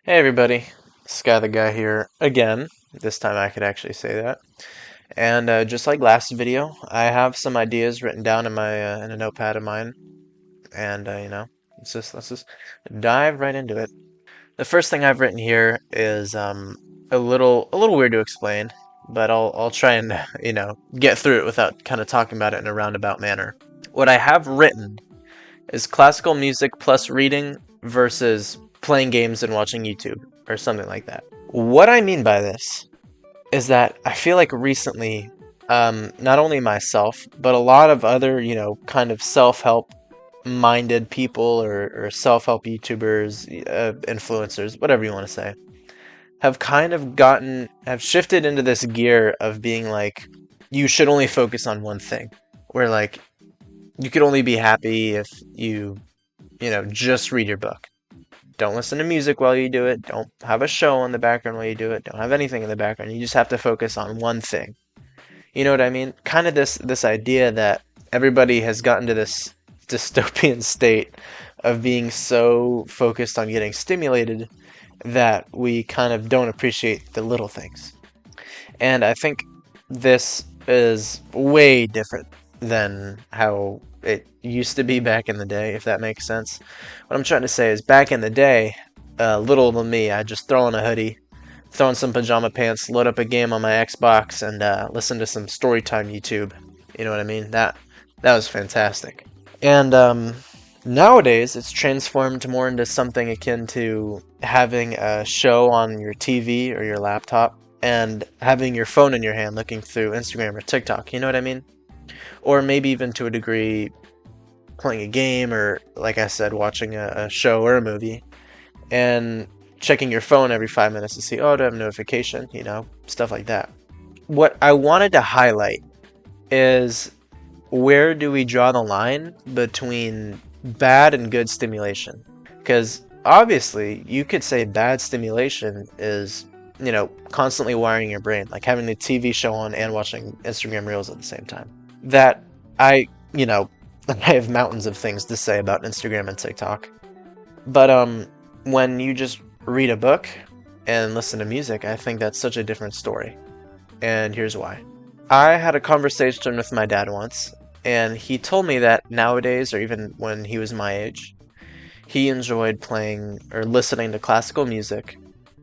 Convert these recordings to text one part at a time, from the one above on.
Hey everybody, Sky the Guy here again. This time I could actually say that. And just like last video, I have some ideas written down in my in a notepad of mine, and let's just dive right into it. The first thing I've written here is a little weird to explain, but I'll try and get through it without kind of talking about it in a roundabout manner. What I have written is classical music plus reading versus playing games and watching YouTube or something like that. What I mean by this is that I feel like recently, not only myself, but a lot of other, kind of self-help minded people or self-help YouTubers, influencers, whatever you want to say, have shifted into this gear of being like, you should only focus on one thing. Where like, you could only be happy if you just read your book. Don't listen to music while you do it. Don't have a show in the background while you do it. Don't have anything in the background. You just have to focus on one thing. You know what I mean? Kind of this idea that everybody has gotten to this dystopian state of being so focused on getting stimulated that we kind of don't appreciate the little things. And I think this is way different than how it used to be back in the day, if that makes sense. What I'm trying to say is back in the day, little than me, I'd just throw on a hoodie, throw on some pajama pants, load up a game on my Xbox, and listen to some Storytime YouTube. You know what I mean? That was fantastic. And nowadays, it's transformed more into something akin to having a show on your TV or your laptop and having your phone in your hand looking through Instagram or TikTok. You know what I mean? Or maybe even to a degree playing a game or, like I said, watching a show or a movie and checking your phone every 5 minutes to see, oh, do I have a notification? Stuff like that. What I wanted to highlight is, where do we draw the line between bad and good stimulation? Because obviously, you could say bad stimulation is, constantly wiring your brain, like having the TV show on and watching Instagram Reels at the same time. That I, I have mountains of things to say about Instagram and TikTok. But when you just read a book and listen to music, I think that's such a different story. And here's why. I had a conversation with my dad once, and he told me that nowadays, or even when he was my age, he enjoyed playing or listening to classical music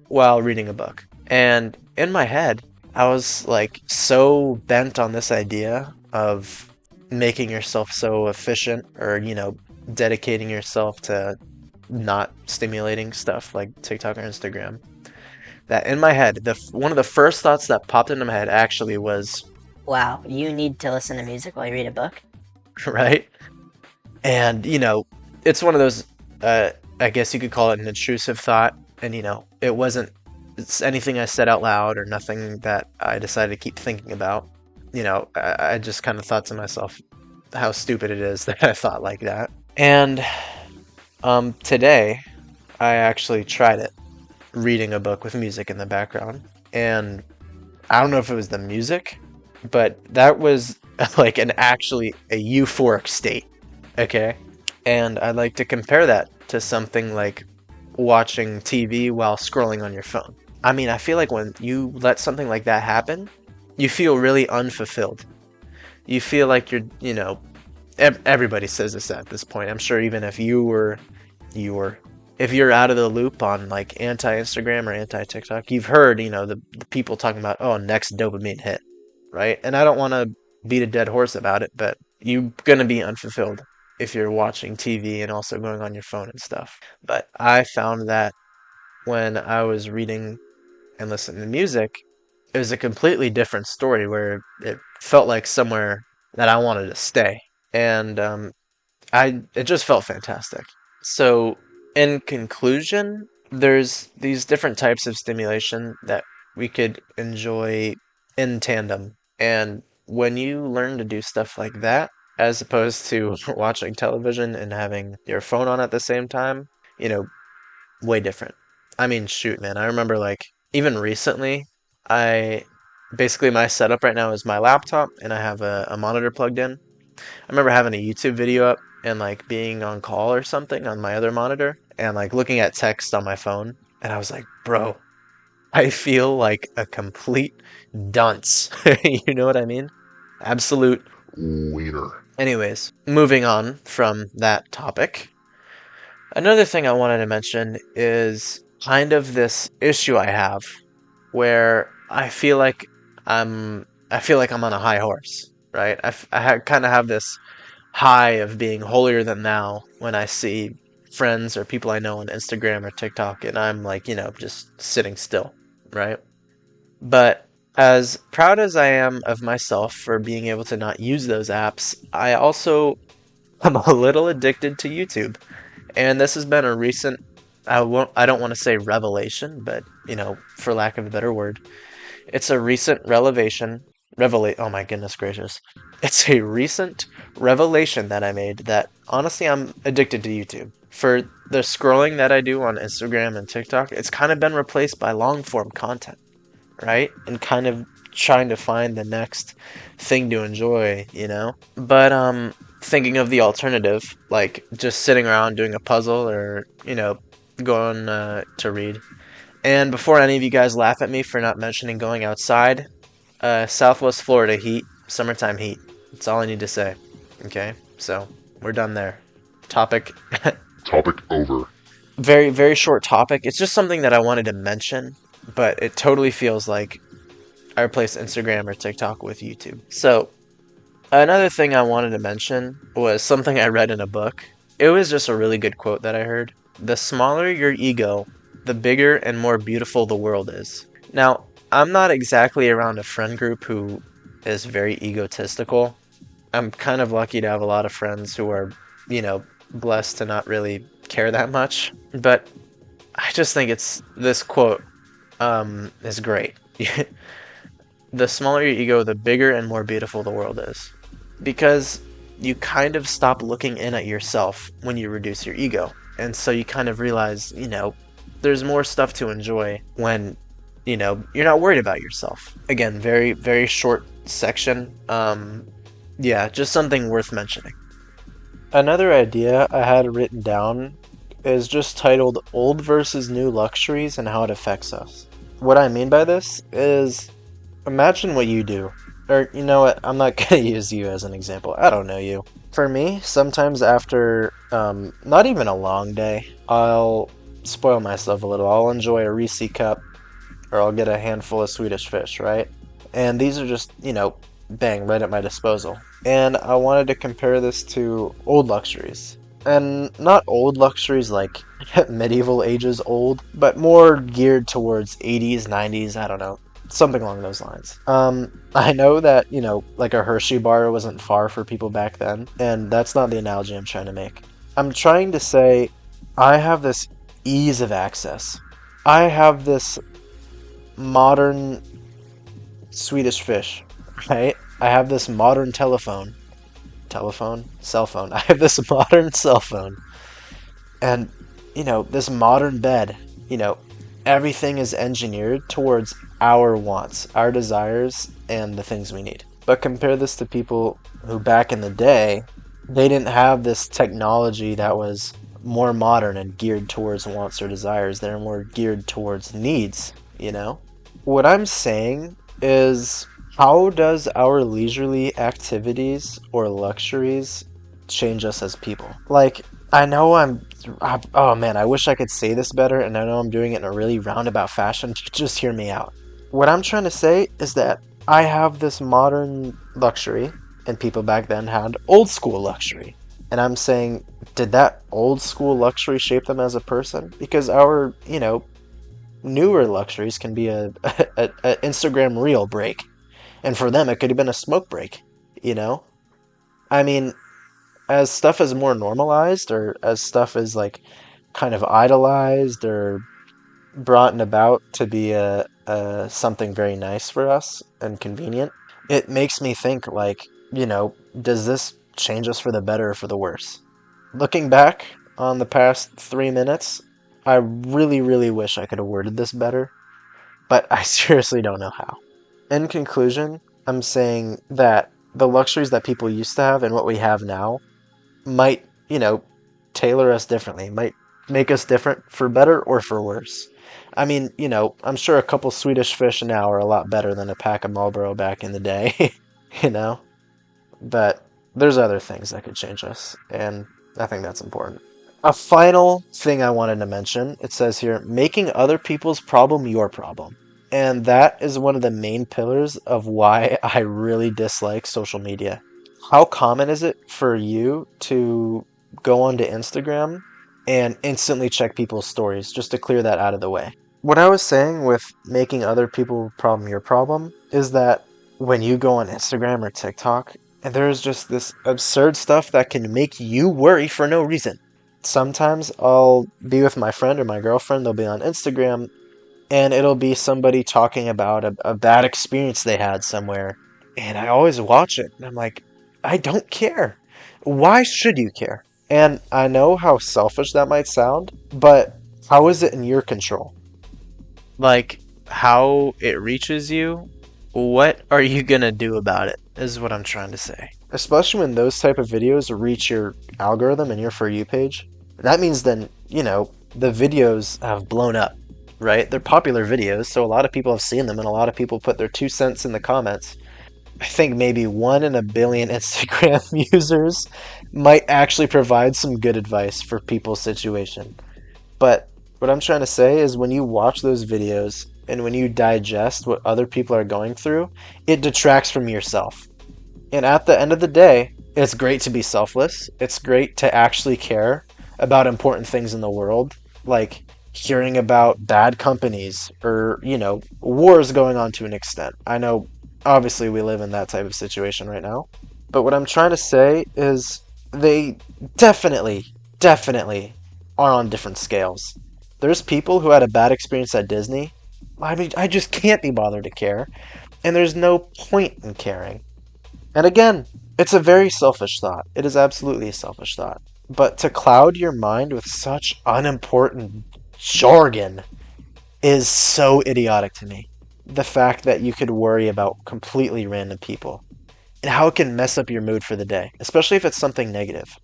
while reading a book. And in my head, I was like so bent on this idea of making yourself so efficient or, dedicating yourself to not stimulating stuff like TikTok or Instagram, that in my head, one of the first thoughts that popped into my head actually was, Wow, you need to listen to music while you read a book? right? And, it's one of those, I guess you could call it an intrusive thought. And, it wasn't anything I said out loud or nothing that I decided to keep thinking about. I just kind of thought to myself how stupid it is that I thought like that. And today, I actually tried it, reading a book with music in the background. And I don't know if it was the music, but that was like actually a euphoric state. Okay? And I'd like to compare that to something like watching TV while scrolling on your phone. I mean, I feel like when you let something like that happen, you feel really unfulfilled. You feel like everybody says this at this point. I'm sure even if if you're out of the loop on like anti-Instagram or anti-TikTok, you've heard, the people talking about, oh, next dopamine hit, right? And I don't want to beat a dead horse about it, but you're going to be unfulfilled if you're watching TV and also going on your phone and stuff. But I found that when I was reading and listening to music, it was a completely different story where it felt like somewhere that I wanted to stay. And it just felt fantastic. So, in conclusion, there's these different types of stimulation that we could enjoy in tandem. And when you learn to do stuff like that, as opposed to watching television and having your phone on at the same time, you know, way different. I mean, shoot, man. I remember like even recently, I basically my setup right now is my laptop and I have a monitor plugged in. I remember having a YouTube video up and like being on call or something on my other monitor and like looking at text on my phone. And I was like, bro, I feel like a complete dunce. You know what I mean? Absolute wiener. Anyways, moving on from that topic, another thing I wanted to mention is kind of this issue I have where I feel like I'm on a high horse, right? Kind of have this high of being holier than thou when I see friends or people I know on Instagram or TikTok, and I'm like, just sitting still, right? But as proud as I am of myself for being able to not use those apps, I also am a little addicted to YouTube. And this has been a recent I don't want to say revelation, but for lack of a better word, it's a recent oh my goodness gracious. It's a recent revelation that I made that honestly I'm addicted to YouTube. For the scrolling that I do on Instagram and TikTok, it's kind of been replaced by long form content, right? And kind of trying to find the next thing to enjoy. But thinking of the alternative, like just sitting around doing a puzzle or, going to read. And before any of you guys laugh at me for not mentioning going outside, Southwest Florida heat, summertime heat. That's all I need to say. Okay? So, we're done there. Topic. Topic over. Very, very short topic. It's just something that I wanted to mention, but it totally feels like I replaced Instagram or TikTok with YouTube. So, another thing I wanted to mention was something I read in a book. It was just a really good quote that I heard. The smaller your ego, the bigger and more beautiful the world is. Now, I'm not exactly around a friend group who is very egotistical. I'm kind of lucky to have a lot of friends who are, blessed to not really care that much. But I just think this quote is great. The smaller your ego, the bigger and more beautiful the world is. Because you kind of stop looking in at yourself when you reduce your ego. And so you kind of realize, there's more stuff to enjoy when, you're not worried about yourself. Again, very, very short section. Yeah, just something worth mentioning. Another idea I had written down is just titled Old versus New Luxuries and How It Affects Us. What I mean by this is imagine what you do. Or, you know what, I'm not going to use you as an example. I don't know you. For me, sometimes after not even a long day, I'll spoil myself a little. I'll enjoy a Reese cup, or I'll get a handful of Swedish fish, right? And these are just, bang, right at my disposal. And I wanted to compare this to old luxuries. And not old luxuries like medieval ages old, but more geared towards 80s, 90s, I don't know. Something along those lines. I know that, like a Hershey bar wasn't far for people back then, and that's not the analogy I'm trying to make. I'm trying to say I have this ease of access. I have this modern Swedish fish, right? I have this modern cell phone. I have this modern cell phone. And, this modern bed, everything is engineered towards our wants, our desires, and the things we need. But compare this to people who back in the day, they didn't have this technology that was more modern and geared towards wants or desires. They're more geared towards needs, What I'm saying is, how does our leisurely activities or luxuries change us as people? Like, I know oh man, I wish I could say this better, and I know I'm doing it in a really roundabout fashion. Just hear me out. What I'm trying to say is that I have this modern luxury, and people back then had old school luxury. And I'm saying, did that old school luxury shape them as a person? Because our, newer luxuries can be a Instagram reel break. And for them, it could have been a smoke break, I mean, as stuff is more normalized, or as stuff is like kind of idolized or brought about to be something very nice for us and convenient, it makes me think like, does this change us for the better or for the worse? Looking back on the past 3 minutes, I really, really wish I could have worded this better, but I seriously don't know how. In conclusion, I'm saying that the luxuries that people used to have and what we have now might, tailor us differently, might make us different for better or for worse. I mean, I'm sure a couple Swedish fish now are a lot better than a pack of Marlboro back in the day, you know? But there's other things that could change us, and I think that's important. A final thing I wanted to mention, it says here, making other people's problem your problem. And that is one of the main pillars of why I really dislike social media. How common is it for you to go onto Instagram and instantly check people's stories just to clear that out of the way? What I was saying with making other people problem your problem is that when you go on Instagram or TikTok, and there's just this absurd stuff that can make you worry for no reason. Sometimes I'll be with my friend or my girlfriend, they'll be on Instagram, and it'll be somebody talking about a bad experience they had somewhere. And I always watch it, and I'm like, I don't care. Why should you care? And I know how selfish that might sound, but how is it in your control? Like, how it reaches you, what are you gonna do about it, is what I'm trying to say. Especially when those type of videos reach your algorithm and your For You page. That means then, the videos have blown up, right? They're popular videos, so a lot of people have seen them, and a lot of people put their 2 cents in the comments. I think maybe 1 in a billion Instagram users might actually provide some good advice for people's situation. But what I'm trying to say is when you watch those videos and when you digest what other people are going through, it detracts from yourself. And at the end of the day, it's great to be selfless. It's great to actually care about important things in the world, like hearing about bad companies or, wars going on to an extent. I know, obviously, we live in that type of situation right now. But what I'm trying to say is they definitely are on different scales. There's people who had a bad experience at Disney. I mean, I just can't be bothered to care. And there's no point in caring. And again, it's a very selfish thought. It is absolutely a selfish thought. But to cloud your mind with such unimportant jargon is so idiotic to me. The fact that you could worry about completely random people and how it can mess up your mood for the day, especially if it's something negative.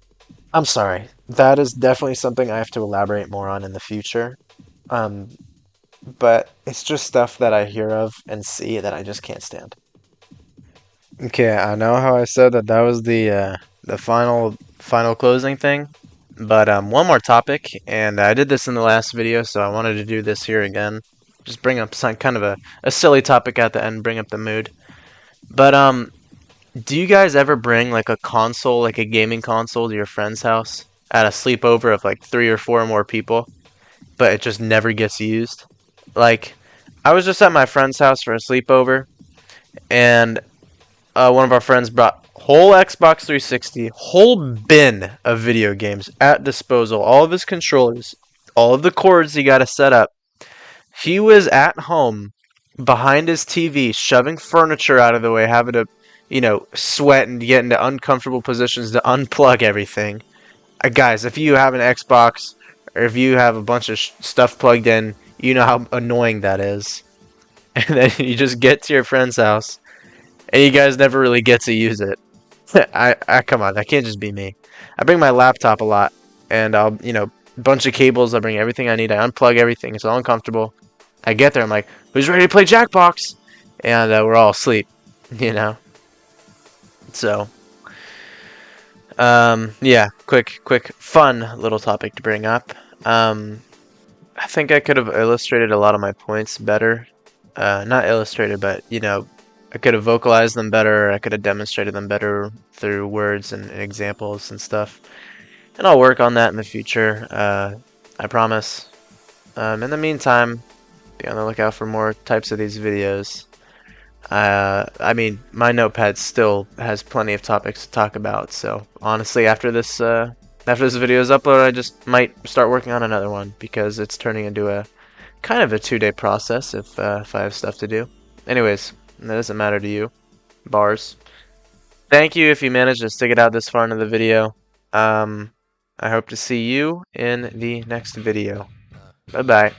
I'm sorry. That is definitely something I have to elaborate more on in the future. Um, but it's just stuff that I hear of and see that I just can't stand. Okay, I know how I said that was the final closing thing, but one more topic, and I did this in the last video, so I wanted to do this here again. Just bring up some kind of a silly topic at the end, bring up the mood. But do you guys ever bring like a console, like a gaming console, to your friend's house at a sleepover of like 3 or 4 more people, but it just never gets used? Like, I was just at my friend's house for a sleepover, and one of our friends brought whole Xbox 360, whole bin of video games at disposal, all of his controllers, all of the cords he got to set up. He was at home behind his TV, shoving furniture out of the way, having to, sweat and get into uncomfortable positions to unplug everything. Guys, if you have an Xbox or if you have a bunch of stuff plugged in, you know how annoying that is. And then you just get to your friend's house and you guys never really get to use it. I come on, that can't just be me. I bring my laptop a lot, and I'll bunch of cables. I bring everything I need. I unplug everything. It's all uncomfortable. I get there. I'm like, who's ready to play Jackbox? And we're all asleep. So, yeah, quick, fun little topic to bring up. I think I could have illustrated a lot of my points better. Not illustrated, but I could have vocalized them better. I could have demonstrated them better through words and examples and stuff. And I'll work on that in the future. I promise. In the meantime, be on the lookout for more types of these videos. I mean, my notepad still has plenty of topics to talk about. So honestly, after this video is uploaded, I just might start working on another one because it's turning into a kind of a 2-day process if I have stuff to do. Anyways, that doesn't matter to you. Bars. Thank you if you managed to stick it out this far into the video. I hope to see you in the next video. Bye-bye.